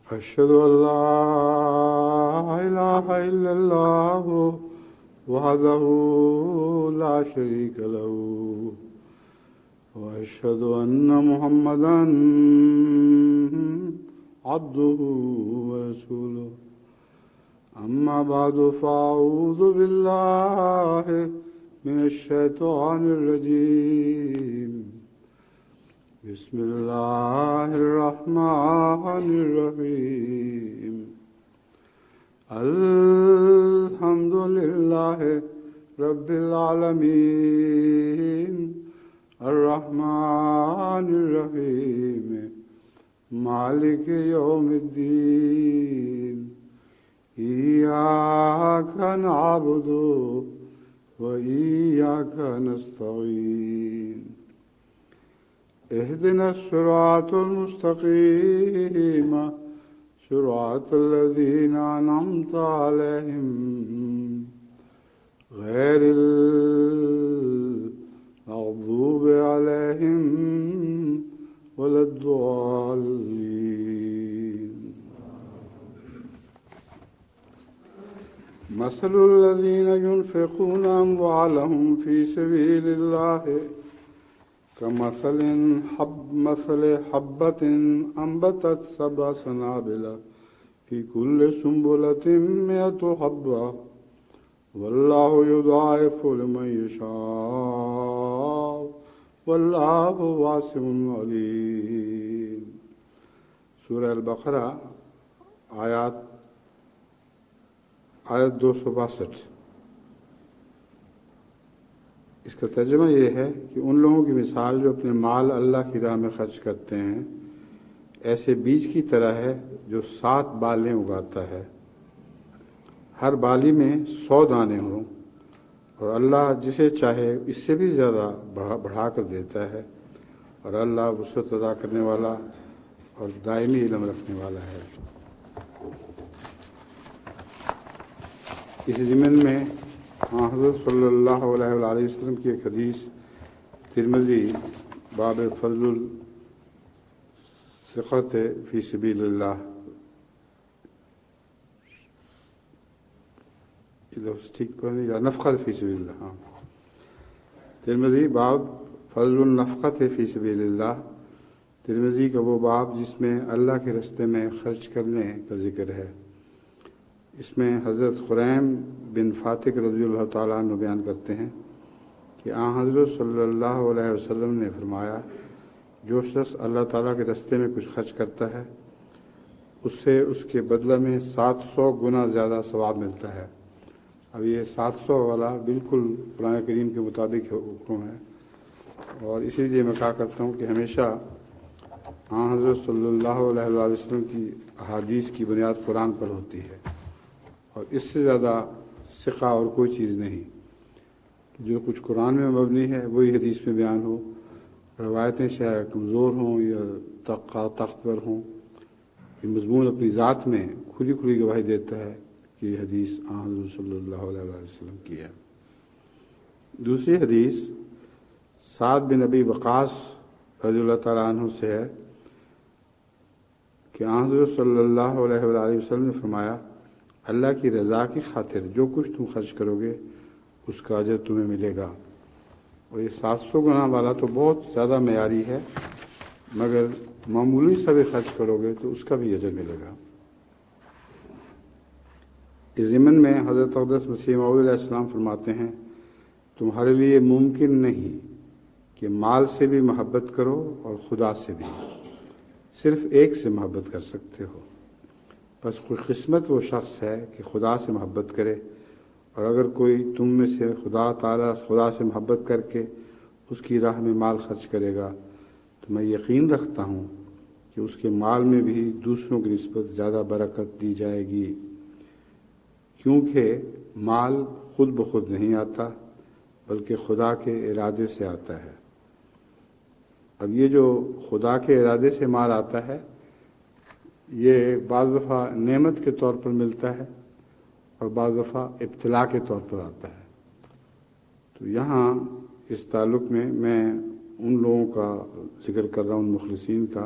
أشهد أن لا إله إلا الله وحده لا شريك له وأشهد أن محمدا عبده ورسوله أما بعد فأعوذ بالله من الشيطان الرجيم بسم الله الرحمن الرحيم الحمد لله رب العالمين الرحمن الرحيم مالك يوم الدين إياك نعبد وإياك نستعين اهدنا الصراط المستقيم صراط الذين أنعمت عليهم غير المغضوب عليهم ولا الضالين مثل الذين ينفقون أموالهم في سبيل الله كمثل حبة أنبتت 7 سنابل في كل سنبلة 100 حبة والله يضاعف لمن يشاء والله واسع عليم. سورہ البقرہ آیت 262. اس کا ترجمہ یہ ہے کہ ان لوگوں کی مثال جو اپنے مال اللہ کی راہ میں خرچ کرتے ہیں ایسے بیج کی طرح ہے جو 7 بالیں اگاتا ہے، ہر بالی میں 100 دانے ہوں، اور اللہ جسے چاہے اس سے بھی زیادہ بڑھا کر دیتا ہے، اور اللہ وسعت عطا کرنے والا اور دائمی علم رکھنے والا ہے. اس ضمن میں حضرت صلی اللہ علیہ وآلہ وسلم کی ایک حدیث ترمذی باب فضل الثقۃ فی سبیل اللہ، ٹھیک پڑھیں یا نفقۃ فی سبیل اللہ، ترمذی باب فضل النفقۃ فی سبیل اللہ، ترمذی کا وہ باب جس میں اللہ کے راستے میں خرچ کرنے کا ذکر ہے. اس میں حضرت خریم بن فاتق رضی اللہ تعالیٰ عنہ بیان کرتے ہیں کہ حضرت صلی اللہ علیہ وسلم نے فرمایا، جو شخص اللہ تعالیٰ کے راستے میں کچھ خرچ کرتا ہے اس سے اس کے بدلہ میں 700 گنا زیادہ ثواب ملتا ہے. اب یہ 700 والا بالکل قرآن کریم کے مطابق حکم ہے، اور اسی لیے میں کہا کرتا ہوں کہ ہمیشہ حضرت صلی اللہ علیہ وسلم کی احادیث کی بنیاد قرآن پر ہوتی ہے، اور اس سے زیادہ ثقہ اور کوئی چیز نہیں. جو کچھ قرآن میں مبنی ہے وہی حدیث میں بیان ہو، روایتیں چاہے کمزور ہوں یا طاقتور ہوں، یہ مضمون اپنی ذات میں کھلی کھلی گواہی دیتا ہے کہ یہ حدیث حضرت صلی اللہ علیہ وسلم کی ہے. دوسری حدیث سعد بن ابی وقاص رضی اللہ تعالیٰ عنہ سے ہے کہ حضرت صلی اللہ علیہ وسلم نے فرمایا، اللہ کی رضا کی خاطر جو کچھ تم خرچ کرو گے اس کا اجر تمہیں ملے گا. اور یہ 700 گنا والا تو بہت زیادہ معیاری ہے، مگر معمولی سا بھی خرچ کرو گے تو اس کا بھی اجر ملے گا. اس ضمن میں حضرت اقدس مسیح موعود علیہ السلام فرماتے ہیں، تمہارے لیے ممکن نہیں کہ مال سے بھی محبت کرو اور خدا سے بھی، صرف ایک سے محبت کر سکتے ہو. بس خوش قسمت وہ شخص ہے کہ خدا سے محبت کرے، اور اگر کوئی تم میں سے خدا سے محبت کر کے اس کی راہ میں مال خرچ کرے گا تو میں یقین رکھتا ہوں کہ اس کے مال میں بھی دوسروں کی نسبت زیادہ برکت دی جائے گی، کیونکہ مال خود بخود نہیں آتا بلکہ خدا کے ارادے سے آتا ہے. اب یہ جو خدا کے ارادے سے مال آتا ہے یہ بعض دفعہ نعمت کے طور پر ملتا ہے اور بعض دفعہ ابتلا کے طور پر آتا ہے. تو یہاں اس تعلق میں ان لوگوں کا ذکر کر رہا ہوں، ان مخلصین کا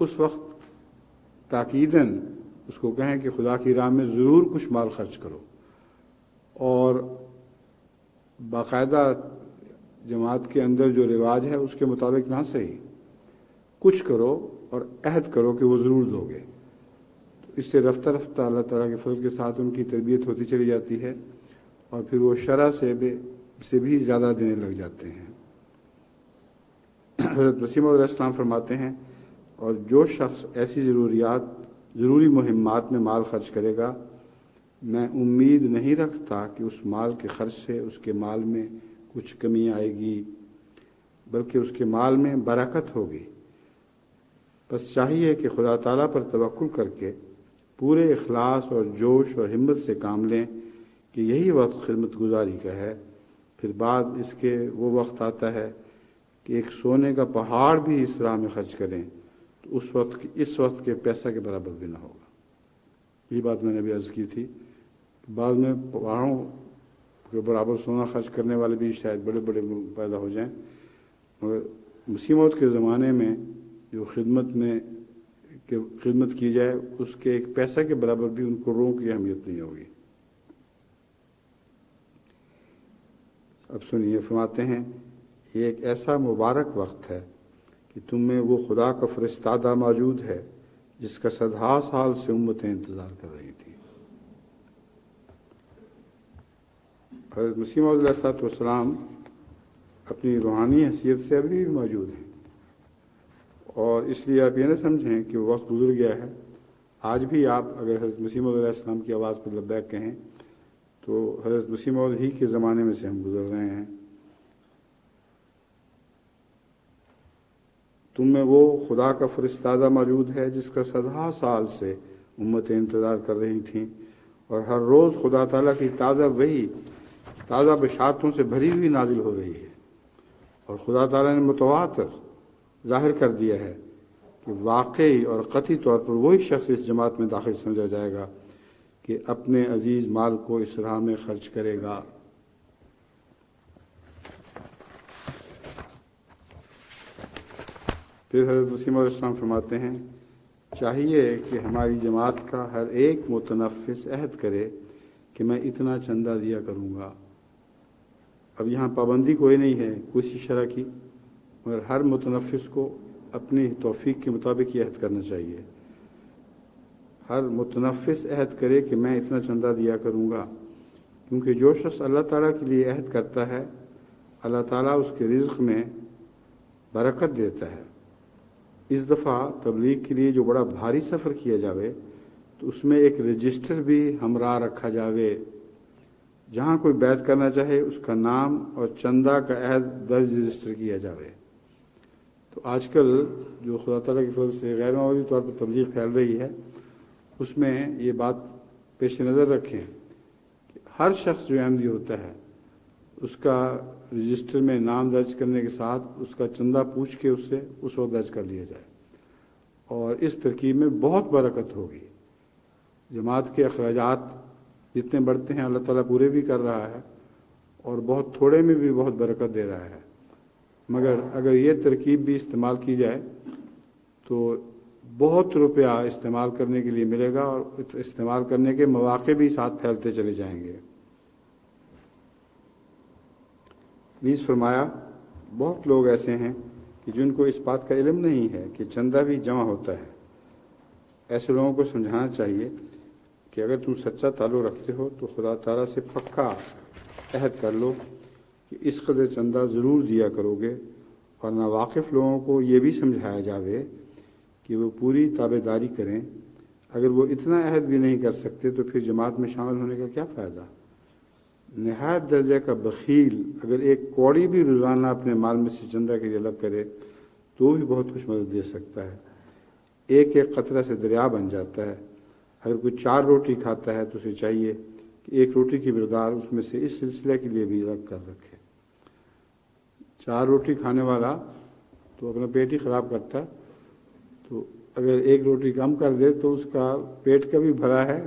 اس وقت تاکیداً اس کو کہیں کہ خدا کی راہ میں ضرور کچھ مال خرچ کرو، اور باقاعدہ جماعت کے اندر جو رواج ہے اس کے مطابق نہ صحیح کچھ کرو اور عہد کرو کہ وہ ضرور دو گے۔ تو اس سے رفتہ رفتہ اللہ تعالیٰ کے فضل کے ساتھ ان کی تربیت ہوتی چلی جاتی ہے، اور پھر وہ شرع سے بھی زیادہ دینے لگ جاتے ہیں۔ حضرت مسیح موعود علیہ السلام فرماتے ہیں، اور جو شخص ایسی ضروری مہمات میں مال خرچ کرے گا، میں امید نہیں رکھتا کہ اس مال کے خرچ سے اس کے مال میں کچھ کمی آئے گی، بلکہ اس کے مال میں برکت ہوگی۔ بس چاہیے کہ خدا تعالیٰ پر توکل کر کے پورے اخلاص اور جوش اور ہمت سے کام لیں کہ یہی وقت خدمت گزاری کا ہے۔ پھر بعد اس کے وہ وقت آتا ہے کہ ایک سونے کا پہاڑ بھی اس راہ میں خرچ کریں تو اس وقت کے پیسہ کے برابر بھی نہ ہوگا۔ یہ بات میں نے ابھی عرض کی تھی، بعد میں پہاڑوں کے برابر سونا خرچ کرنے والے بھی شاید بڑے بڑے لوگ پیدا ہو جائیں، مگر مسیح موعود کے زمانے میں جو خدمت کی جائے اس کے ایک پیسہ کے برابر بھی ان کو روح کی اہمیت نہیں ہوگی۔ اب سنیے، فرماتے ہیں یہ ایک ایسا مبارک وقت ہے کہ تم میں وہ خدا کا فرستادہ موجود ہے جس کا صدہا سال سے امتیں انتظار کر رہی تھیں۔ حضرت مسیح موعود علیہ السلام اپنی روحانی حیثیت سے ابھی بھی موجود ہیں، اور اس لیے آپ یہ نہ سمجھیں کہ وہ وقت گزر گیا ہے۔ آج بھی آپ اگر حضرت مسیح موعود علیہ السلام کی آواز پر لبیک کہیں تو حضرت مسیح موعود ہی کے زمانے میں سے ہم گزر رہے ہیں۔ تم میں وہ خدا کا فرستادہ موجود ہے جس کا صدہا سال سے امتیں انتظار کر رہی تھیں، اور ہر روز خدا تعالیٰ کی تازہ بشارتوں سے بھری ہوئی نازل ہو رہی ہے، اور خدا تعالیٰ نے متواتر ظاہر کر دیا ہے کہ واقعی اور قطعی طور پر وہی شخص اس جماعت میں داخل سمجھا جائے گا کہ اپنے عزیز مال کو اس راہ میں خرچ کرے گا۔ پھر حضرت مسیح موعود علیہ السلام فرماتے ہیں، چاہیے کہ ہماری جماعت کا ہر ایک متنفس عہد کرے کہ میں اتنا چندہ دیا کروں گا۔ اب یہاں پابندی کوئی نہیں ہے کسی شرح کی، مگر ہر متنفس کو اپنی توفیق کے مطابق یہ عہد کرنا چاہیے۔ ہر متنفس عہد کرے کہ میں اتنا چندہ دیا کروں گا، کیونکہ جو شخص اللہ تعالیٰ کے لیے عہد کرتا ہے اللہ تعالیٰ اس کے رزق میں برکت دیتا ہے۔ اس دفعہ تبلیغ کے لیے جو بڑا بھاری سفر کیا جاوے تو اس میں ایک رجسٹر بھی ہمراہ رکھا جاوے، جہاں کوئی بیعت کرنا چاہے اس کا نام اور چندہ کا عہد درج رجسٹر کیا جاوے۔ تو آج کل جو خدا تعالیٰ کی فضل سے غیر معمولی طور پر تبلیغ پھیل رہی ہے، اس میں یہ بات پیش نظر رکھیں کہ ہر شخص جو احمدی ہوتا ہے اس کا رجسٹر میں نام درج کرنے کے ساتھ اس کا چندہ پوچھ کے اس سے اس وقت درج کر لیا جائے، اور اس ترکیب میں بہت برکت ہوگی۔ جماعت کے اخراجات جتنے بڑھتے ہیں اللہ تعالیٰ پورے بھی کر رہا ہے، اور بہت تھوڑے میں بھی بہت برکت دے رہا ہے، مگر اگر یہ ترکیب بھی استعمال کی جائے تو بہت روپیہ استعمال کرنے کے لیے ملے گا، اور استعمال کرنے کے مواقع بھی ساتھ پھیلتے چلے جائیں گے۔ نیز فرمایا، بہت لوگ ایسے ہیں کہ جن کو اس بات کا علم نہیں ہے کہ چندہ بھی جمع ہوتا ہے۔ ایسے لوگوں کو سمجھانا چاہیے کہ اگر تم سچا تعلق رکھتے ہو تو خدا تعالیٰ سے پکا عہد کر لو کہ اس قدر چندہ ضرور دیا کرو گے، اور ناواقف لوگوں کو یہ بھی سمجھایا جاوے کہ وہ پوری تابع داری کریں۔ اگر وہ اتنا عہد بھی نہیں کر سکتے تو پھر جماعت میں شامل ہونے کا کیا فائدہ؟ نہایت درجہ کا بخیل اگر ایک کوڑی بھی روزانہ اپنے مال میں سے چندہ کے لیے الگ کرے تو بھی بہت کچھ مدد دے سکتا ہے۔ ایک ایک قطرہ سے دریا بن جاتا ہے۔ اگر کوئی 4 روٹی کھاتا ہے تو اسے چاہیے کہ 1 روٹی کی مقدار اس میں سے اس سلسلے کے لیے بھی الگ کر رکھے۔ 4 روٹی کھانے والا تو اپنا پیٹ ہی خراب کرتا ہے، تو اگر 1 روٹی کم کر دے تو اس کا پیٹ کا بھی بھلا ہے،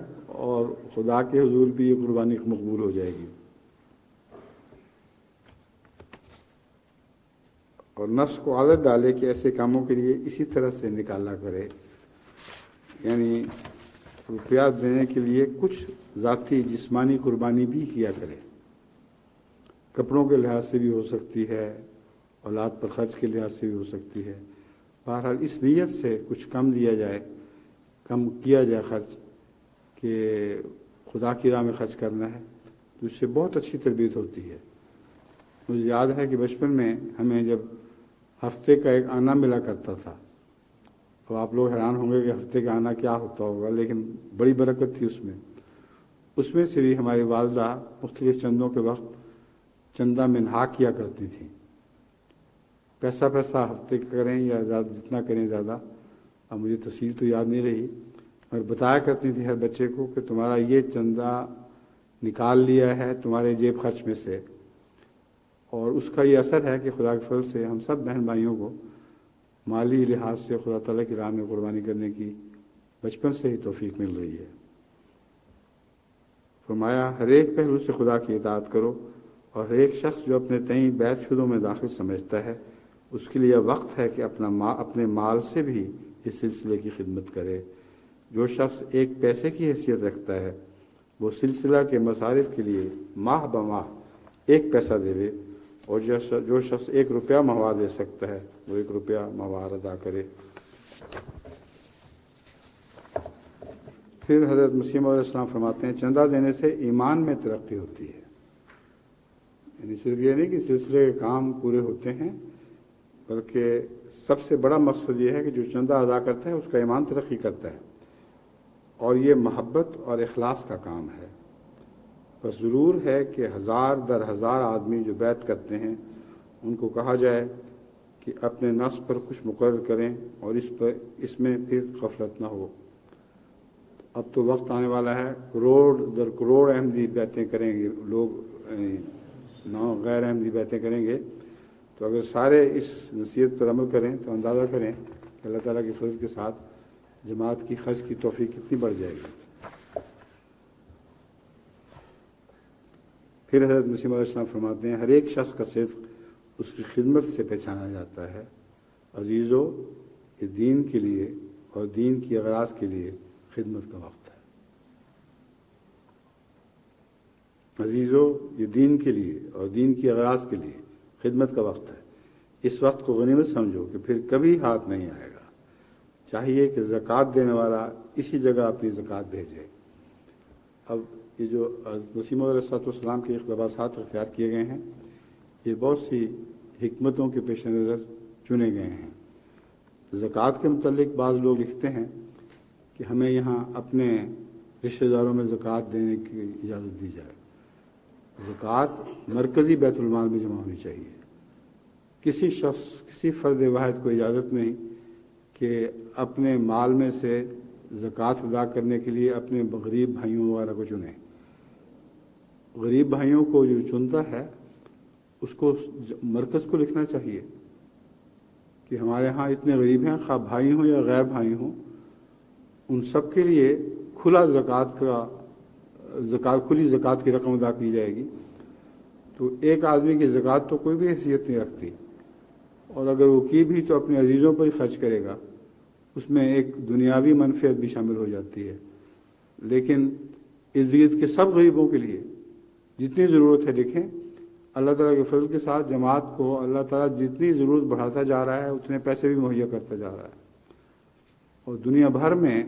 اور خدا کے حضور بھی یہ قربانی مقبول ہو جائے گی۔ اور نفس کو عادت ڈالے کہ ایسے کاموں کے لیے اسی طرح سے نکالا کرے، یعنی روپیہ دینے کے لیے کچھ ذاتی جسمانی قربانی بھی کیا کرے، کپڑوں کے لحاظ سے بھی ہو سکتی ہے، اولاد پر خرچ کے لحاظ سے بھی ہو سکتی ہے۔ بہرحال اس نیت سے کچھ کم دیا جائے، کم کیا جائے خرچ، کہ خدا کی راہ میں خرچ کرنا ہے، تو اس سے بہت اچھی تربیت ہوتی ہے۔ مجھے یاد ہے کہ بچپن میں ہمیں جب ہفتے کا ایک آنا ملا کرتا تھا، تو آپ لوگ حیران ہوں گے کہ ہفتے کا آنا کیا ہوتا ہوگا، لیکن بڑی برکت تھی اس میں سے بھی ہماری والدہ مختلف چندوں کے وقت چندہ منہا کیا کرتی تھی۔ پیسہ ہفتے کا کریں یا جتنا کریں زیادہ، اب مجھے تفصیل تو یاد نہیں رہی، اور بتایا کرتی تھی ہر بچے کو کہ تمہارا یہ چندہ نکال لیا ہے تمہارے جیب خرچ میں سے، اور اس کا یہ اثر ہے کہ خدا کے فضل سے ہم سب بہن بھائیوں کو مالی لحاظ سے خدا تعالیٰ کی راہ میں قربانی کرنے کی بچپن سے ہی توفیق مل رہی ہے۔ فرمایا ہر ایک پہلو سے خدا کی اطاعت کرو، اور ہر ایک شخص جو اپنے تئیں بیت شدوں میں داخل سمجھتا ہے اس کے لیے وقت ہے کہ اپنے مال سے بھی اس سلسلے کی خدمت کرے۔ جو شخص ایک پیسے کی حیثیت رکھتا ہے وہ سلسلہ کے مصارف کے لیے ماہ بماہ 1 پیسہ دے، اور جو شخص 1 روپیہ ماہوار دے سکتا ہے وہ 1 روپیہ ماہوار ادا کرے۔ پھر حضرت مسیح علیہ السلام فرماتے ہیں چندہ دینے سے ایمان میں ترقی ہوتی ہے، یعنی صرف یہ نہیں کہ سلسلے کے کام پورے ہوتے ہیں، بلکہ سب سے بڑا مقصد یہ ہے کہ جو چندہ ادا کرتا ہے اس کا ایمان ترقی کرتا ہے، اور یہ محبت اور اخلاص کا کام ہے۔ بس ضرور ہے کہ 1000 در 1000 آدمی جو بیعت کرتے ہیں ان کو کہا جائے کہ اپنے نفس پر کچھ مقرر کریں اور اس میں پھر غفلت نہ ہو۔ اب تو وقت آنے والا ہے کروڑ در کروڑ احمدی بیعتیں کریں گے لوگ، غیر احمدی بیعتیں کریں گے، تو اگر سارے اس نصیحت پر عمل کریں تو اندازہ کریں کہ اللہ تعالیٰ کے فضل کے ساتھ جماعت کی خرچ کی توفیق کتنی بڑھ جائے گی۔ پھر حضرت مسیح علیہ السلام فرماتے ہیں ہر ایک شخص کا صدق اس کی خدمت سے پہچانا جاتا ہے۔ عزیزو، یہ دین کے لیے اور دین کی اغراض کے لیے خدمت کا وقت ہے۔ عزیزو، یہ دین کے لیے اور دین کی اغراض کے لیے خدمت کا وقت ہے۔ اس وقت کو غنیمت سمجھو کہ پھر کبھی ہاتھ نہیں آئے گا۔ چاہیے کہ زکوٰۃ دینے والا اسی جگہ اپنی زکوٰۃ بھیجے۔ اب یہ جو مسیح موعود علیہ السلام کے اقتباسات اختیار کیے گئے ہیں، یہ بہت سی حکمتوں کے پیش نظر چنے گئے ہیں۔ زکوٰۃ کے متعلق بعض لوگ لکھتے ہیں کہ ہمیں یہاں اپنے رشتہ داروں میں زکوٰۃ دینے کی اجازت دی جائے۔ زکوٰۃ مرکزی بیت المال میں جمع ہونی چاہیے۔ کسی شخص، کسی فرد واحد کو اجازت نہیں کہ اپنے مال میں سے زکوٰۃ ادا کرنے کے لیے اپنے غریب بھائیوں وغیرہ کو چنے۔ غریب بھائیوں کو جو چنتا ہے اس کو مرکز کو لکھنا چاہیے کہ ہمارے ہاں اتنے غریب ہیں، خواہ بھائی ہوں یا غیر بھائی ہوں، ان سب کے لیے کھلی زکوٰۃ کی رقم ادا کی جائے گی۔ تو ایک آدمی کی زکوٰۃ تو کوئی بھی حیثیت نہیں رکھتی، اور اگر وہ کی بھی تو اپنے عزیزوں پر ہی خرچ کرے گا، اس میں ایک دنیاوی منفعت بھی شامل ہو جاتی ہے۔ لیکن ارد گرد کے سب غریبوں کے لیے جتنی ضرورت ہے لکھیں۔ اللہ تعالیٰ کے فضل کے ساتھ جماعت کو اللہ تعالیٰ جتنی ضرورت بڑھاتا جا رہا ہے اتنے پیسے بھی مہیا کرتا جا رہا ہے، اور دنیا بھر میں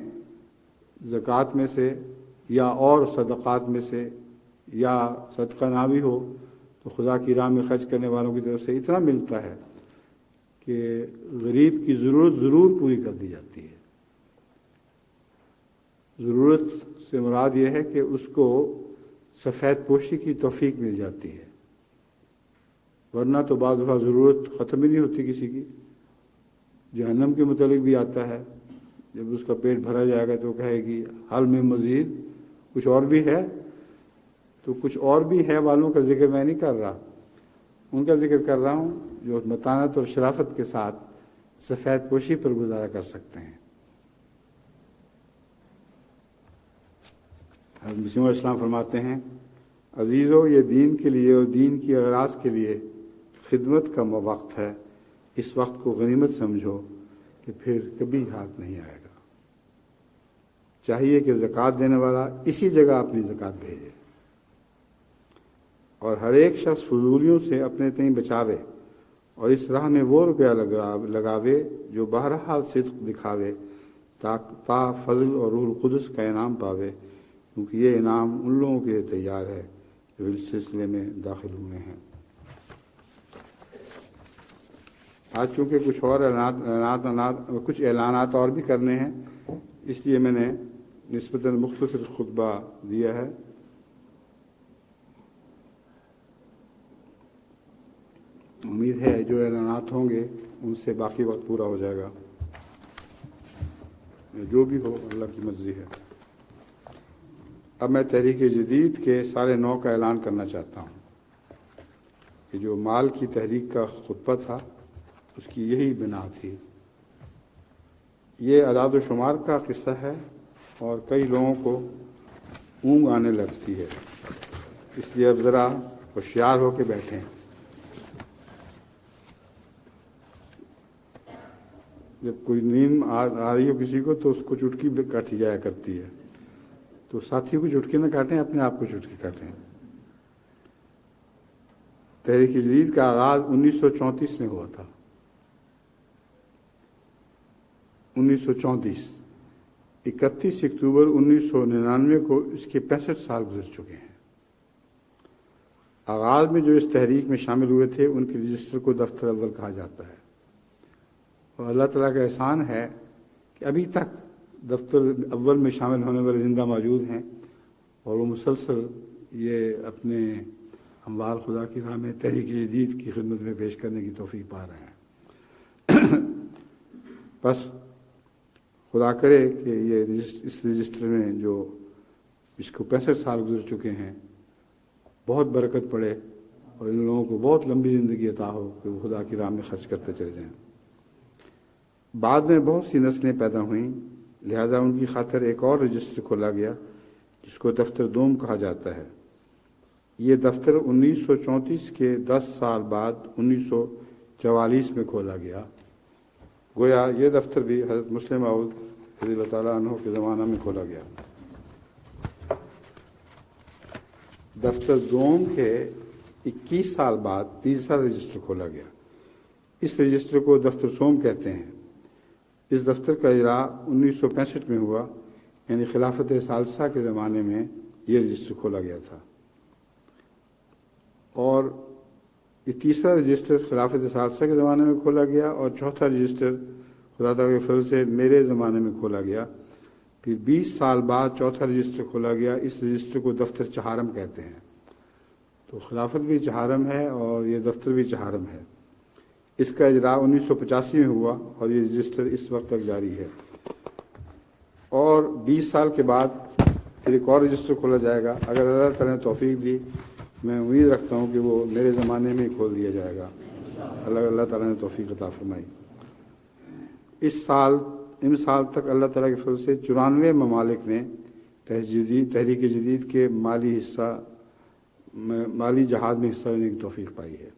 زکوٰۃ میں سے یا اور صدقات میں سے یا صدقہ نہ بھی ہو تو خدا کی راہ میں خرچ کرنے والوں کی طرف سے اتنا ملتا ہے کہ غریب کی ضرورت ضرور پوری کر دی جاتی ہے۔ ضرورت سے مراد یہ ہے کہ اس کو سفید پوشی کی توفیق مل جاتی ہے، ورنہ تو بعض دفعہ ضرورت ختم ہی نہیں ہوتی کسی کی۔ جہنم کے متعلق بھی آتا ہے، جب اس کا پیٹ بھرا جائے گا تو کہے گی حل میں مزید، کچھ اور بھی ہے؟ تو کچھ اور بھی ہے والوں کا ذکر میں نہیں کر رہا، ان کا ذکر کر رہا ہوں جو متانت اور شرافت کے ساتھ سفید پوشی پر گزارا کر سکتے ہیں۔ حضرت مسیح علیہ السلام فرماتے ہیں عزیزو، یہ دین کے لیے اور دین کی اغراض کے لیے خدمت کا وقت ہے۔ اس وقت کو غنیمت سمجھو کہ پھر کبھی ہاتھ نہیں آئے گا۔ چاہیے کہ زکوٰۃ دینے والا اسی جگہ اپنی زکوٰۃ بھیجے، اور ہر ایک شخص فضولیوں سے اپنے تئیں بچاوے، اور اس راہ میں وہ روپیہ لگاوے جو بہرحال صدق دکھاوے، تا فضل اور روح القدس کا انعام پاوے، کیونکہ یہ انعام ان لوگوں کے لیے تیار ہے جو اس سلسلے میں داخل ہوئے ہیں۔ آج چونکہ کچھ اعلانات اور بھی کرنے ہیں، اس لیے میں نے نسبتاً مختصر خطبہ دیا ہے۔ امید ہے جو اعلانات ہوں گے ان سے باقی وقت پورا ہو جائے گا، جو بھی ہو اللہ کی مرضی ہے۔ اب میں تحریک جدید کے سارے نو کا اعلان کرنا چاہتا ہوں کہ جو مال کی تحریک کا خطبہ تھا اس کی یہی بنا تھی۔ یہ اعداد و شمار کا قصہ ہے اور کئی لوگوں کو اونگ آنے لگتی ہے، اس لیے اب ذرا ہوشیار ہو کے بیٹھیں۔ جب کوئی نیند آ رہی ہو کسی کو تو اس کو چٹکی کاٹی جایا کرتی ہے، تو ساتھی کو چٹکی نہ کاٹیں، اپنے آپ کو چٹکی کاٹیں۔ تحریک جدید کا آغاز 1934 میں ہوا تھا۔ 1934 31 اکتوبر 1999 کو اس کے 65 سال گزر چکے ہیں۔ آغاز میں جو اس تحریک میں شامل ہوئے تھے ان کے رجسٹر کو دفتر اول کہا جاتا ہے، اور اللہ تعالیٰ کا احسان ہے کہ ابھی تک دفتر اول میں شامل ہونے والے زندہ موجود ہیں، اور وہ مسلسل یہ اپنے اموال خدا کی راہ میں تحریک جدید کی خدمت میں پیش کرنے کی توفیق پا رہے ہیں۔ بس خدا کرے کہ یہ اس رجسٹر میں جو اس کو 65 سال گزر چکے ہیں بہت برکت پڑے، اور ان لوگوں کو بہت لمبی زندگی عطا ہو کہ وہ خدا کی راہ میں خرچ کرتے چلے جائیں۔ بعد میں بہت سی نسلیں پیدا ہوئیں، لہذا ان کی خاطر ایک اور رجسٹر کھولا گیا جس کو دفتر دوم کہا جاتا ہے۔ یہ دفتر 1934 کے 10 سال بعد 1944 میں کھولا گیا۔ گویا یہ دفتر بھی حضرت مسلم موعود رضی اللہ تعالیٰ عنہ کے زمانہ میں کھولا گیا۔ دفتر دوم کے 21 سال بعد تیسرا رجسٹر کھولا گیا۔ اس رجسٹر کو دفتر سوم کہتے ہیں۔ اس دفتر کا اجراء 1965 میں ہوا، یعنی خلافت ثالثہ کے زمانے میں یہ رجسٹر کھولا گیا تھا، اور یہ تیسرا رجسٹر خلافت ثالثہ کے زمانے میں کھولا گیا، اور چوتھا رجسٹر خدا تعالیٰ کے فضل سے میرے زمانے میں کھولا گیا۔ پھر 20 سال بعد چوتھا رجسٹر کھولا گیا۔ اس رجسٹر کو دفتر چہارم کہتے ہیں۔ تو خلافت بھی چہارم ہے اور یہ دفتر بھی چہارم ہے۔ اس کا اجراء 1985 میں ہوا، اور یہ رجسٹر اس وقت تک جاری ہے، اور 20 سال کے بعد پھر ایک اور رجسٹر کھولا جائے گا۔ اگر اللہ تعالیٰ نے توفیق دی، میں امید رکھتا ہوں کہ وہ میرے زمانے میں کھول دیا جائے گا، اللہ تعالیٰ نے توفیق عطا فرمائی۔ ان سال تک اللہ تعالیٰ کے فضل سے 94 ممالک نے تحریک جدید کے مالی جہاد میں حصہ لینے کی توفیق پائی ہے۔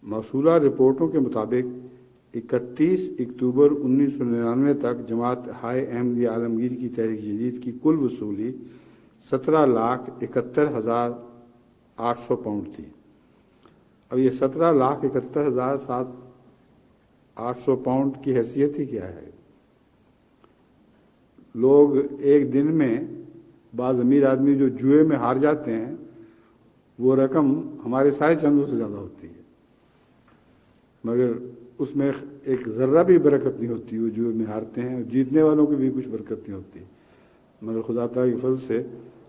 موصولہ رپورٹوں کے مطابق 31 اکتوبر 1999 تک جماعت ہائے احمدی عالمگیر کی تحریک جدید کی کل وصولی 17,71,800 پاؤنڈ تھی۔ اب یہ 17,71,800 پاؤنڈ کی حیثیت ہی کیا ہے؟ لوگ ایک دن میں، بعض امیر آدمی جو جوئے میں ہار جاتے ہیں، وہ رقم ہمارے سارے چندوں سے زیادہ ہوتی ہے، مگر اس میں ایک ذرہ بھی برکت نہیں ہوتی۔ وہ جوئے میں ہارتے ہیں، اور جیتنے والوں کی بھی کچھ برکت نہیں ہوتی، مگر خدا تعالیٰ کی فضل سے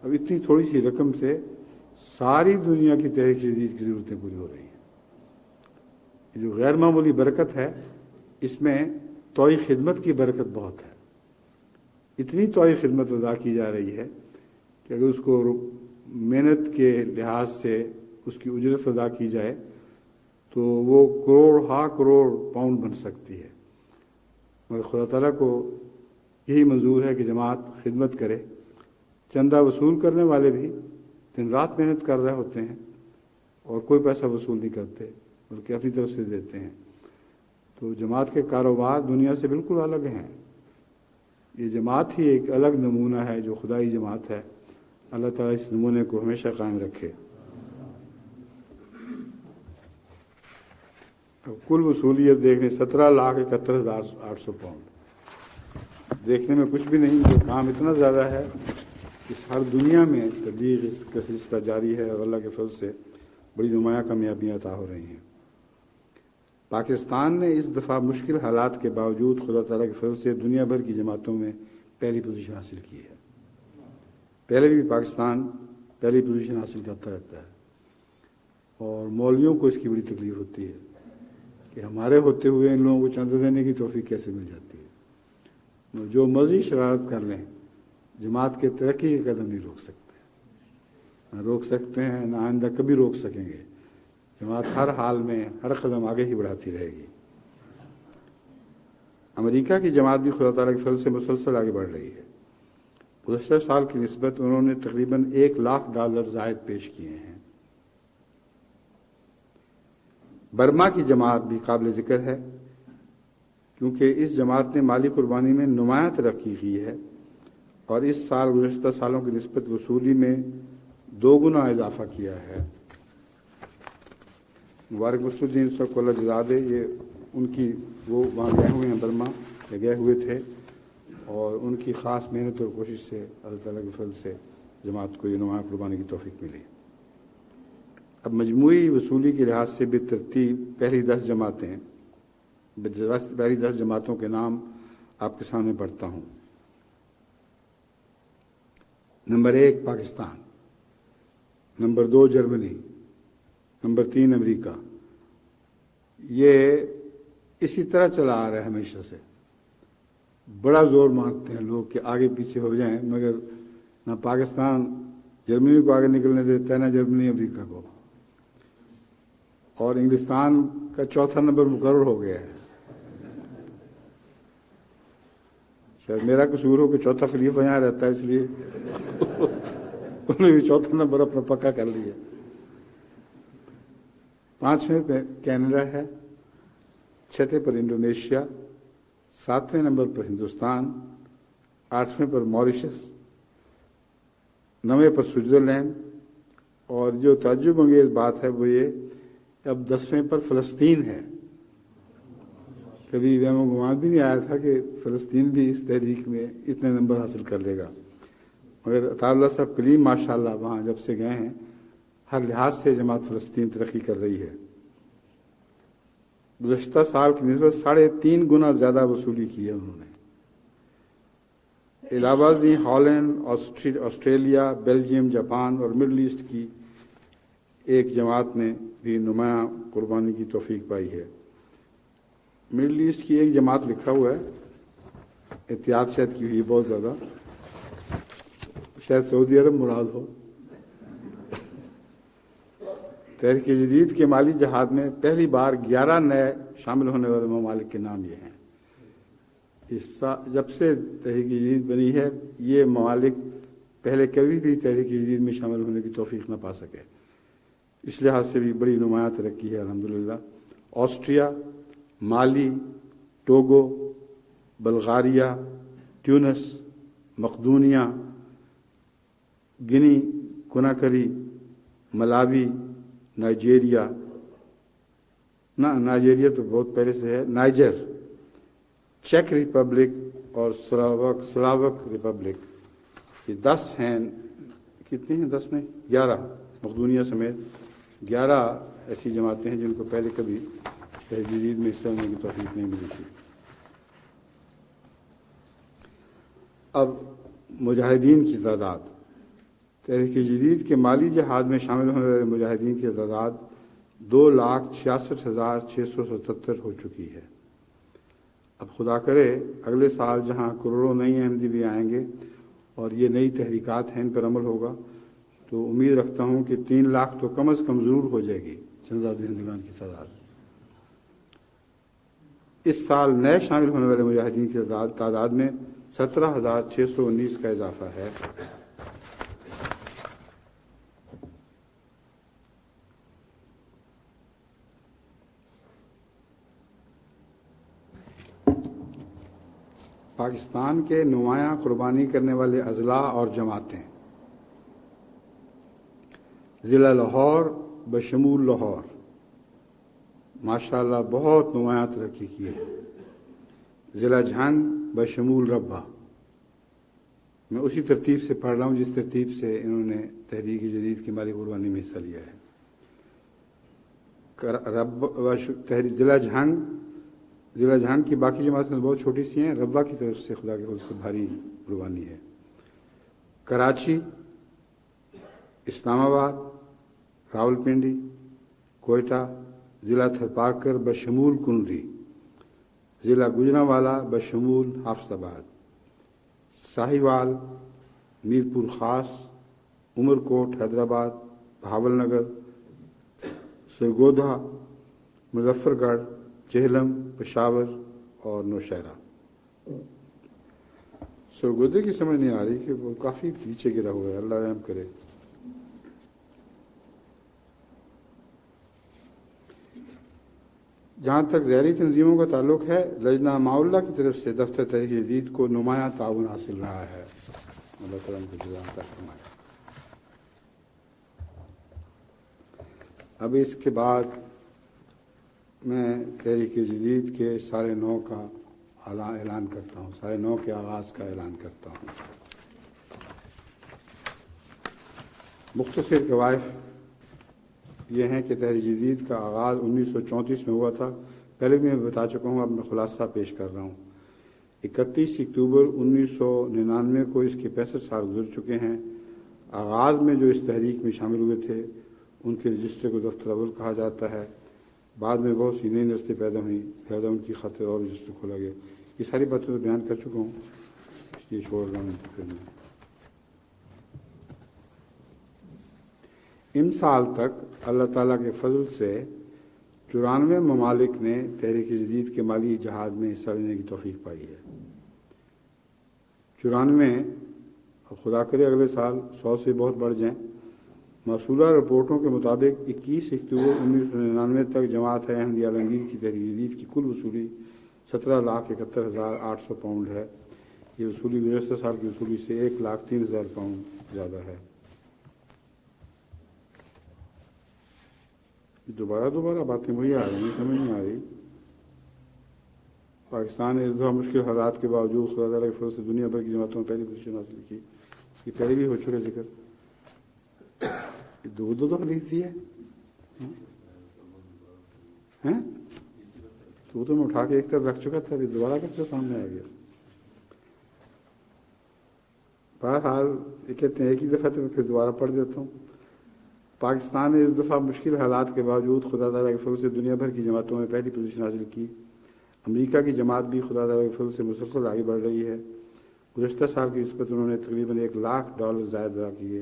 اب اتنی تھوڑی سی رقم سے ساری دنیا کی تحریک جدید کی ضرورتیں پوری ہو رہی ہیں۔ جو غیر معمولی برکت ہے، اس میں توئی خدمت کی برکت بہت ہے۔ اتنی توئی خدمت ادا کی جا رہی ہے کہ اگر اس کو محنت کے لحاظ سے اس کی اجرت ادا کی جائے تو وہ کروڑ پاؤنڈ بن سکتی ہے، مگر خدا تعالیٰ کو یہی منظور ہے کہ جماعت خدمت کرے۔ چندہ وصول کرنے والے بھی دن رات محنت کر رہے ہوتے ہیں اور کوئی پیسہ وصول نہیں کرتے، بلکہ اپنی طرف سے دیتے ہیں. تو جماعت کے کاروبار دنیا سے بالکل الگ ہیں. یہ جماعت ہی ایک الگ نمونہ ہے جو خدائی جماعت ہے. اللہ تعالیٰ اس نمونے کو ہمیشہ قائم رکھے. اب کل وصولیت دیکھیں 17,71,800 پاؤنڈ. دیکھنے میں کچھ بھی نہیں، جو کام اتنا زیادہ ہے اس ہر دنیا میں تبلیغ اس کا سلسلہ جاری ہے اور اللہ کے فضل سے بڑی نمایاں کامیابیاں عطا ہو رہی ہیں. پاکستان نے اس دفعہ مشکل حالات کے باوجود خدا تعالیٰ کے فضل سے دنیا بھر کی جماعتوں میں پہلی پوزیشن حاصل کی ہے. پہلے بھی پاکستان پہلی پوزیشن حاصل کرتا رہتا ہے اور مولویوں کو اس کی بڑی تکلیف ہوتی ہے کہ ہمارے ہوتے ہوئے ان لوگوں کو چندہ دینے کی توفیق کیسے مل جاتی ہے. جو مرضی شرارت کر لیں جماعت کے ترقی کے قدم نہیں روک سکتے، نہ روک سکتے ہیں نہ آئندہ کبھی روک سکیں گے. جماعت ہر حال میں ہر قدم آگے ہی بڑھاتی رہے گی. امریکہ کی جماعت بھی خدا تعالیٰ کے فضل سے مسلسل آگے بڑھ رہی ہے. گزشتہ سال کی نسبت انہوں نے تقریباً $1,00,000 زائد پیش کیے ہیں. برما کی جماعت بھی قابل ذکر ہے کیونکہ اس جماعت نے مالی قربانی میں نمایاں ترقی کی ہے اور اس سال گزشتہ سالوں کی نسبت وصولی میں 2 گنا اضافہ کیا ہے. مبارک مسعودین صاحب کو اللہ جزا دے. یہ ان کی وہ وہاں گئے ہوئے ہیں برما، گئے ہوئے تھے اور ان کی خاص محنت اور کوشش سے اللہ تعالیٰ کے فضل سے جماعت کو یہ نمایاں قربانی کی توفیق ملی. اب مجموعی وصولی کے لحاظ سے بالترتیب پہلی 10 جماعتوں کے نام آپ کے سامنے پڑھتا ہوں. Number 1 Pakistan, number 2 Germany, number 3 امریکہ. یہ اسی طرح چلا آ رہا ہے ہمیشہ سے. بڑا زور مارتے ہیں لوگ کہ آگے پیچھے ہو جائیں، مگر نہ پاکستان جرمنی کو آگے نکلنے دیتا ہے نہ جرمنی امریکہ کو. اور انگلستان کا 4تھا نمبر مقرر ہو گیا ہے. شاید میرا قصور ہو کہ 4تھا خلیفہ یہاں رہتا ہے اس لیے انہوں نے بھی 4تھا نمبر اپنا پکا کر لیا. 5ویں پہ کینیڈا ہے، 6 پر انڈونیشیا، 7ویں نمبر پر ہندوستان، 8ویں پر موریشس، 9ویں پر سوئٹزرلینڈ، اور جو تعجب انگیز بات ہے وہ یہ اب 10ویں پر فلسطین ہے. کبھی وہم و گمان بھی نہیں آیا تھا کہ فلسطین بھی اس تحریک میں اتنے نمبر حاصل کر لے گا، مگر عطا اللہ صاحب کلیم ماشاءاللہ وہاں جب سے گئے ہیں ہر لحاظ سے جماعت فلسطین ترقی کر رہی ہے. گزشتہ سال کی نسبت 3.5 گنا زیادہ وصولی کی ہے انہوں نے. علاوہ ازیں ہالینڈ، آسٹریلیا، بیلجیم، جاپان اور مڈل ایسٹ کی ایک جماعت نے بھی نمایاں قربانی کی توفیق پائی ہے. مڈل ایسٹ کی ایک جماعت لکھا ہوا ہے، احتیاط شاید کی ہوئی ہے بہت زیادہ، شاید سعودی عرب مراد ہو. تحریک جدید کے مالی جہاد میں پہلی بار 11 نئے شامل ہونے والے ممالک کے نام یہ ہیں. جب سے تحریک جدید بنی ہے یہ ممالک پہلے کبھی بھی تحریک جدید میں شامل ہونے کی توفیق نہ پا سکے. اس لحاظ سے بھی بڑی نمایاں ترقی ہے الحمدللہ. آسٹریا، مالی، ٹوگو، بلغاریہ، ٹیونس، مقدونیہ، گنی کناکری، ملاوی، نائجیریا تو بہت پہلے سے ہے، نائجر، چیک ریپبلک اور سلاوک ریپبلک. یہ 10 ہیں. کتنے ہیں؟ 10 نہیں 11 مقدونیہ سمیت 11 ایسی جماعتیں ہیں جن کو پہلے کبھی تحریک جدید میں حصہ ہونے کی توفیق نہیں ملی تھی. اب مجاہدین کی تعداد. تحریک جدید کے مالی جہاد میں شامل ہونے والے مجاہدین کی تعداد 2,66,677 ہو چکی ہے. اب خدا کرے اگلے سال جہاں کروڑوں نئی احمدی بھی آئیں گے اور یہ نئی تحریکات ہیں ان پر عمل ہوگا تو امید رکھتا ہوں کہ 3 لاکھ تو کم از کم ضرور ہو جائے گی چندہ دہندگان کی تعداد. اس سال نئے شامل ہونے والے مجاہدین کی تعداد میں 17,619 کا اضافہ ہے. پاکستان کے نمایاں قربانی کرنے والے اضلاع اور جماعتیں ضلع لاہور بشمول لاہور ماشاءاللہ بہت نمایاں ترقی کی ہے. ضلع جھنگ بشمول ربا، میں اسی ترتیب سے پڑھ رہا ہوں جس ترتیب سے انہوں نے تحریک جدید کی مالی قربانی میں حصہ لیا ہے. ضلع جھنگ کی باقی جماعتیں بہت چھوٹی سی ہیں. ربا کی طرف سے خدا کے فضل سے بھاری قربانی ہے. کراچی، اسلام آباد، راولپنڈی، کوئٹہ، ضلع تھرپارکر بشمول کنڈی، ضلع گوجرانوالا بشمول حافظ آباد، ساہیوال، میرپور خاص، عمرکوٹ حیدرآباد، بہاول نگر، سرگودھا، مظفر گڑھ، جہلم، پشاور اور نوشہرہ. سرگودھے کی سمجھ نہیں آ رہی کہ وہ کافی پیچھے گرا ہوا ہے، اللہ رحم کرے. جہاں تک ذیلی تنظیموں کا تعلق ہے، لجنہ معاملہ کی طرف سے دفتر تحریک جدید کو نمایاں تعاون حاصل رہا ہے. اللہ تعالیٰ کو جزا عطا فرمائے. اب اس کے بعد میں تحریک جدید کے سارے نو کا اعلان کرتا ہوں، سارے نو کے آغاز کا اعلان کرتا ہوں. مختصر قوائف یہ ہیں کہ تحریک جدید کا آغاز 1934 میں ہوا تھا. پہلے بھی میں بتا چکا ہوں، اب میں خلاصہ پیش کر رہا ہوں. 31 اکتوبر 1999 کو اس کے 65 سال گزر چکے ہیں. آغاز میں جو اس تحریک میں شامل ہوئے تھے ان کے رجسٹر کو دفتر اول کہا جاتا ہے. بعد میں بہت سی نئی نسلیں پیدا ہوئیں، لہٰذا ان کی خاطر اور رجسٹر کھولا گیا. یہ ساری باتیں تو بیان کر چکا ہوں، اس لیے چھوڑ رہا ہوں. ان سال تک اللہ تعالیٰ کے فضل سے 94 ممالک نے تحریک جدید کے مالی جہاد میں حصہ لینے کی توفیق پائی ہے. 94، اب خدا کرے اگلے سال 100 سے بہت بڑھ جائیں. موصولہ رپورٹوں کے مطابق 21 اکتوبر 1999 تک جماعت احمدیہ عالمگیر کی تحریک جدید کی کل وصولی 17,71,800 پاؤنڈ ہے. یہ وصولی گزشتہ سال کی وصولی سے 1,03,000 پاؤنڈ زیادہ ہے. دوبارہ باتیں وہی آ رہی ہیں، سمجھ نہیں آ رہی. پاکستان نے اس دفعہ مشکل حالات کے باوجود خدا تعالیٰ کے فضل سے دنیا بھر کی جماعتوں میں پہلی پوزیشن حاصل کی. یہ پہلے بھی ہو چکا ذکر، دو دفعہ لکھ دی ہے. تو میں اٹھا کے ایک طرف رکھ چکا تھا، ابھی دوبارہ کرتے سامنے آ گیا. بہرحال یہ کہتے ہیں ایک ہی دفعہ تو پھر دوبارہ پڑھ دیتا ہوں. پاکستان نے اس دفعہ مشکل حالات کے باوجود خدا تعالیٰ کے فضل سے دنیا بھر کی جماعتوں میں پہلی پوزیشن حاصل کی. امریکہ کی جماعت بھی خدا تعالیٰ کے فضل سے مسلسل آگے بڑھ رہی ہے. گزشتہ سال کی نسبت انہوں نے تقریباً $1,00,000 زائد ادا کیے.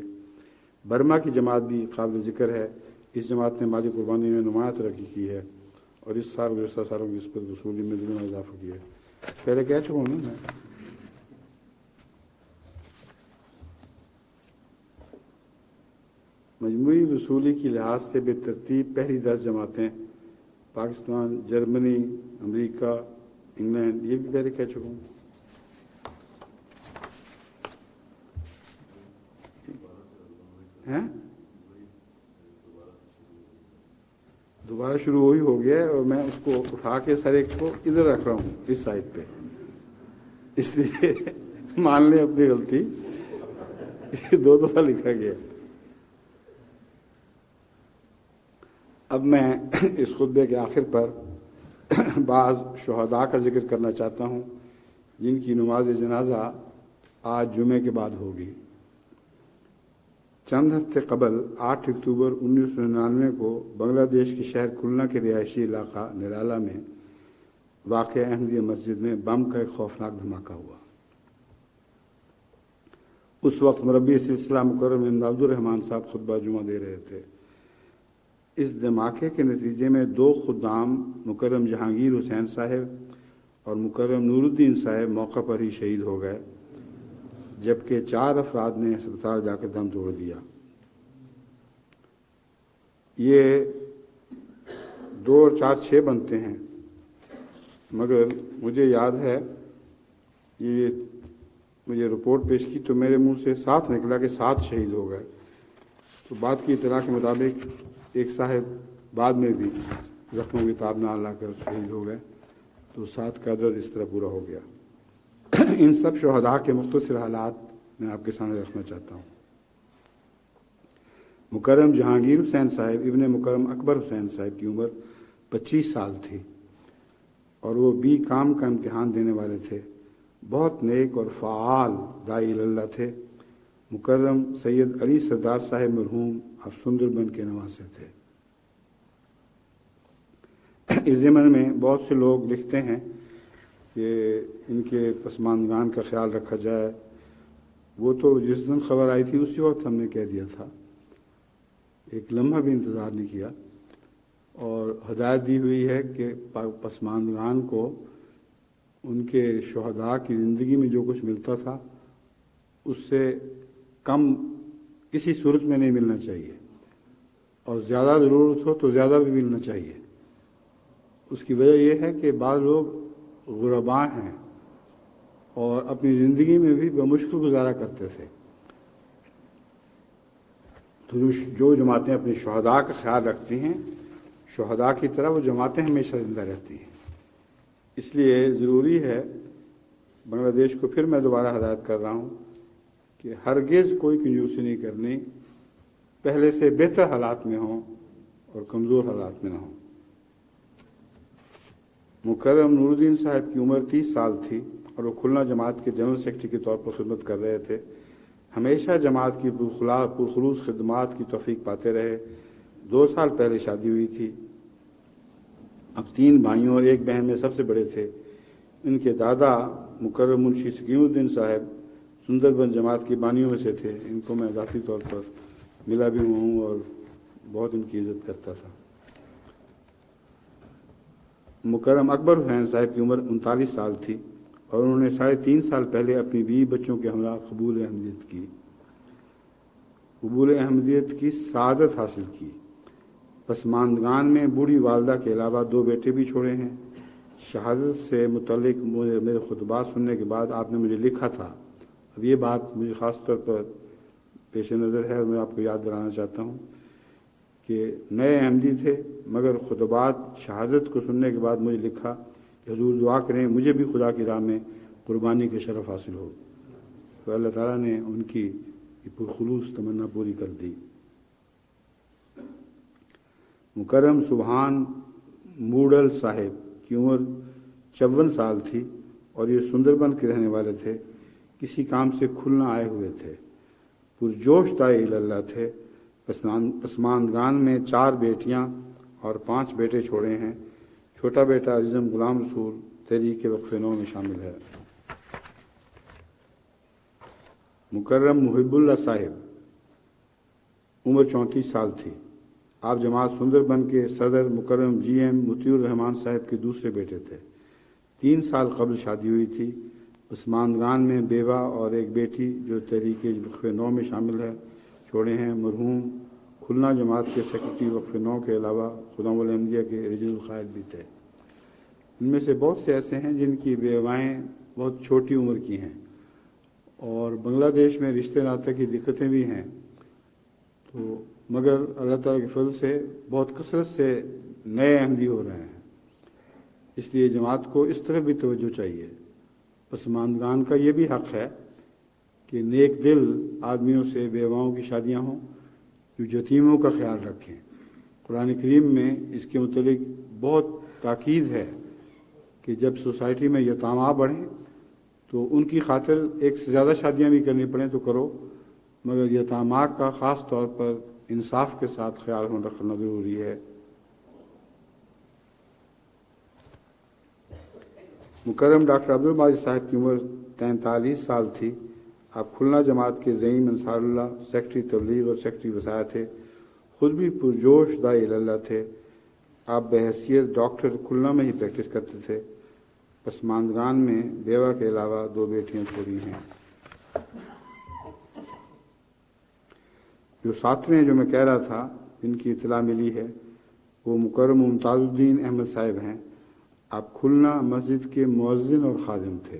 برما کی جماعت بھی قابل ذکر ہے. اس جماعت نے مالی قربانی میں نمایاں ترقی کی ہے اور اس سال گزشتہ سالوں کی نسبت وصولی میں دگنا اضافہ کیا ہے. پہلے کہہ چکا ہوں نا میں. مجموعی وصولی کی لحاظ سے بے ترتیب پہلی 10 جماعتیں پاکستان، جرمنی، امریکہ، انگلینڈ، یہ بھی پہلے کہہ چکا ہوں. دوبارہ شروع وہی ہو گیا اور میں اس کو اٹھا کے سر ایک کو ادھر رکھ رہا ہوں اس سائڈ پہ، اس لیے مان لیں اپنی غلطی. 2 دفعہ لکھا گیا. اب میں اس خطبے کے آخر پر بعض شہداء کا ذکر کرنا چاہتا ہوں جن کی نماز جنازہ آج جمعے کے بعد ہوگی. چند ہفتے قبل 8 اکتوبر 1999 کو بنگلہ دیش کے شہر کھلنا کے رہائشی علاقہ نرالا میں واقع احمدیہ مسجد میں بم کا ایک خوفناک دھماکہ ہوا. اس وقت مربی سلسلہ مکرم امام عبد الرحمان صاحب خطبہ جمعہ دے رہے تھے. اس دھماکے کے نتیجے میں 2 خدام مکرم جہانگیر حسین صاحب اور مکرم نور الدین صاحب موقع پر ہی شہید ہو گئے، جبکہ 4 افراد نے ہسپتال جا کر دم توڑ دیا. یہ 2 اور 4 6 بنتے ہیں، مگر مجھے یاد ہے یہ مجھے رپورٹ پیش کی تو میرے منہ سے 7 نکلا کہ 7 شہید ہو گئے. تو بعد کی اطلاع کے مطابق ایک صاحب بعد میں بھی زخموں کی تاب نہ لا کر شہید ہو گئے. تو 7 کا عدد اس طرح پورا ہو گیا. ان سب شہداء کے مختصر حالات میں آپ کے سامنے رکھنا چاہتا ہوں. مکرم جہانگیر حسین صاحب ابن مکرم اکبر حسین صاحب کی عمر 25 سال تھی اور وہ کام کا امتحان دینے والے تھے. بہت نیک اور فعال داعی اللہ تھے. مکرم سید علی سردار صاحب مرحوم اب سندربن کے نواسے تھے. اس ضمن میں بہت سے لوگ لکھتے ہیں کہ ان کے پسماندگان کا خیال رکھا جائے. وہ تو جس دن خبر آئی تھی اسی وقت ہم نے کہہ دیا تھا، ایک لمحہ بھی انتظار نہیں کیا، اور ہدایت دی ہوئی ہے کہ پسماندگان کو ان کے شہداء کی زندگی میں جو کچھ ملتا تھا اس سے کم کسی صورت میں نہیں ملنا چاہیے، اور زیادہ ضرورت ہو تو زیادہ بھی ملنا چاہیے. اس کی وجہ یہ ہے کہ بعض لوگ غرباء ہیں اور اپنی زندگی میں بھی بمشکل گزارا کرتے تھے. تو جو جماعتیں اپنے شہداء کا خیال رکھتی ہیں، شہداء کی طرح وہ جماعتیں ہمیشہ زندہ رہتی ہیں. اس لیے ضروری ہے، بنگلہ دیش کو پھر میں دوبارہ ہدایت کر رہا ہوں کہ ہرگز کوئی کنجوسی نہیں کرنی، پہلے سے بہتر حالات میں ہوں اور کمزور حالات میں نہ ہوں. مکرم نور الدین صاحب کی عمر 30 سال تھی اور وہ کھلنا جماعت کے جنرل سیکرٹری کے طور پر خدمت کر رہے تھے. ہمیشہ جماعت کی پرخلوص خدمات کی توفیق پاتے رہے. 2 سال پہلے شادی ہوئی تھی. اب 3 بھائیوں اور 1 بہن میں سب سے بڑے تھے. ان کے دادا مکرم منشی سکیم الدین صاحب سندربن جماعت کی بانیوں میں سے تھے. ان کو میں ذاتی طور پر ملا بھی ہوں اور بہت ان کی عزت کرتا تھا. مکرم اکبر حسین صاحب کی عمر 39 سال تھی اور انہوں نے 3.5 سال پہلے اپنی بیوی بچوں کے ہمراہ قبول احمدیت کی سعادت حاصل کی. پسماندگان میں بوڑھی والدہ کے علاوہ 2 بیٹے بھی چھوڑے ہیں. شہادت سے متعلق میرے خطبات سننے کے بعد آپ نے مجھے لکھا تھا. اب یہ بات مجھے خاص طور پر پیش نظر ہے اور میں آپ کو یاد دلانا چاہتا ہوں کہ نئے احمدی تھے، مگر خطبات شہادت کو سننے کے بعد مجھے لکھا کہ حضور دعا کریں مجھے بھی خدا کی راہ میں قربانی کے شرف حاصل ہو. تو اللہ تعالیٰ نے ان کی پرخلوص تمنا پوری کر دی. مکرم سبحان موڈل صاحب کی عمر 54 سال تھی اور یہ سندربن کے رہنے والے تھے. کسی کام سے کھلنا آئے ہوئے تھے. پرجوش داعی اللہ تھے. پسماندگان میں 4 بیٹیاں اور 5 بیٹے چھوڑے ہیں. چھوٹا بیٹا عزم غلام رسول تحریک وقف نو میں شامل ہے. مکرم محب اللہ صاحب عمر 34 سال تھی. آپ جماعت سندربن کے صدر مکرم جی ایم مطیع الرحمان صاحب کے دوسرے بیٹے تھے. 3 سال قبل شادی ہوئی تھی. پسماندگان میں بیوہ اور 1 بیٹی جو تحریک وقف نو میں شامل ہے چھوڑے ہیں. مرحوم کھلنا جماعت کے سیکرٹری وقف نو کے علاوہ خدام الاحمدیہ کے رجل الخائر بھی تھے. ان میں سے بہت سے ایسے ہیں جن کی بیوائیں بہت چھوٹی عمر کی ہیں اور بنگلہ دیش میں رشتے ناطے کی دقتیں بھی ہیں. تو مگر اللہ تعالیٰ کے فضل سے بہت کثرت سے نئے احمدی ہو رہے ہیں. اس لیے جماعت کو اس طرف بھی توجہ چاہیے. پسماندگان کا یہ بھی حق ہے کہ نیک دل آدمیوں سے بیواؤں کی شادیاں ہوں جو یتیموں کا خیال رکھیں. قرآن کریم میں اس کے متعلق بہت تاکید ہے کہ جب سوسائٹی میں یتامہ بڑھیں تو ان کی خاطر ایک سے زیادہ شادیاں بھی کرنی پڑیں تو کرو، مگر یتامہ کا خاص طور پر انصاف کے ساتھ خیال رکھنا ضروری ہے. مکرم ڈاکٹر عبدالماجد صاحب کی عمر 43 سال تھی. آپ کھلنا جماعت کے زعیم انصار اللہ، سیکرٹری تبلیغ اور سیکرٹری وسائل تھے. خود بھی پرجوش داعی اللہ تھے. آپ بحیثیت ڈاکٹر کھلنا میں ہی پریکٹس کرتے تھے. پسماندگان میں بیوہ کے علاوہ 2 بیٹیاں چھوڑی ہیں. جو 7ویں جو میں کہہ رہا تھا جن کی اطلاع ملی ہے وہ مکرم ممتاز الدین احمد صاحب ہیں. آپ کھلنا مسجد کے مؤذن اور خادم تھے.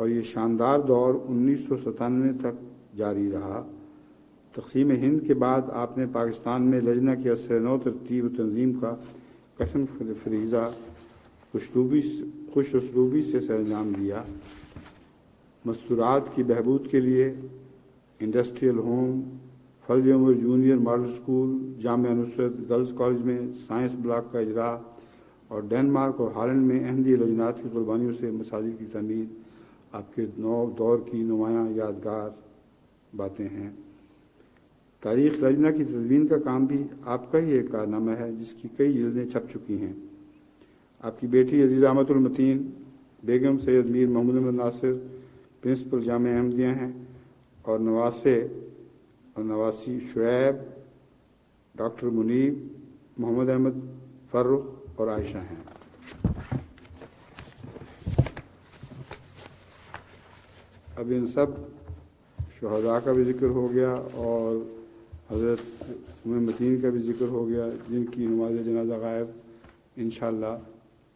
اور یہ شاندار دور 1997 تک جاری رہا۔ تقسیم ہند کے بعد آپ نے پاکستان میں لجنہ کی اثر نو ترتیب و تنظیم کا قسم فریضہ خوش اسلوبی سے سر انجام دیا۔ مستورات کی بہبود کے لیے انڈسٹریل ہوم، فرض عمر جونیئر ماڈل اسکول، جامعہ نصرت گرلز کالج میں سائنس بلاک کا اجرا اور ڈنمارک اور ہالینڈ میں احمدیہ لجنات کی قربانیوں سے مساجد کی تعمیر آپ کے دور کی نمایاں یادگار باتیں ہیں۔ تاریخ لجنہ کی تدوین کا کام بھی آپ کا ہی ایک کارنامہ ہے جس کی کئی جلدیں چھپ چکی ہیں۔ آپ کی بیٹی عزیزہ احمد المتین بیگم سید میر محمد احمد ناصر پرنسپل جامعہ احمدیہ ہیں اور نواسی شعیب، ڈاکٹر منیب، محمد احمد فرخ اور عائشہ ہیں۔ اب ان سب شہداء کا بھی ذکر ہو گیا اور حضرت متین کا بھی ذکر ہو گیا، جن کی نماز جنازہ غائب انشاءاللہ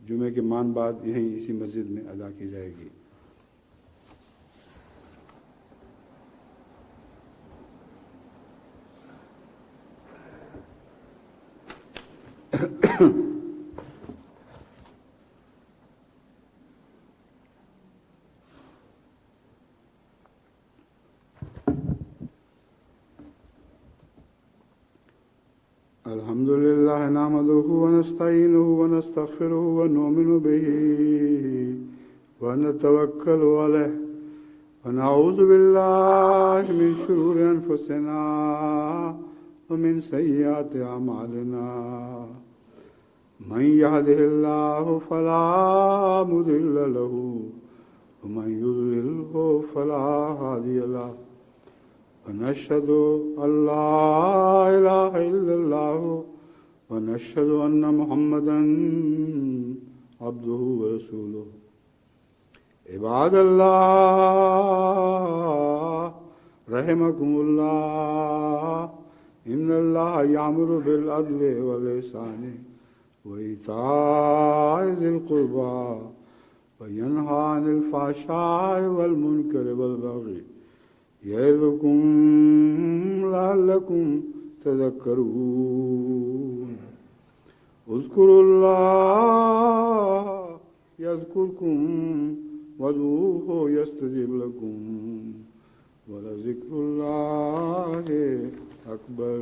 جمعے کے مان بعد یہیں اسی مسجد میں ادا کی جائے گی۔ الحمد لله نحمده ونستعينه ونستغفره ونؤمن به ونتوكل عليه ونعوذ بالله من شرور أنفسنا ومن سيئات أعمالنا من يهده الله فلا مضل له ومن يضلله فلا هادي له ونشهد أن لا إله إلا الله ونشهد أن محمدا عبده ورسوله عباد الله رحمكم الله إن الله يأمر بالعدل والإحسان وإيتاء ذي القربى وينهى عن الفحشاء والمنكر والبغي يعظكم لعلكم تذكرون اذكروا الله يذكركم وادعوه يستجب لكم ولذكر الله أكبر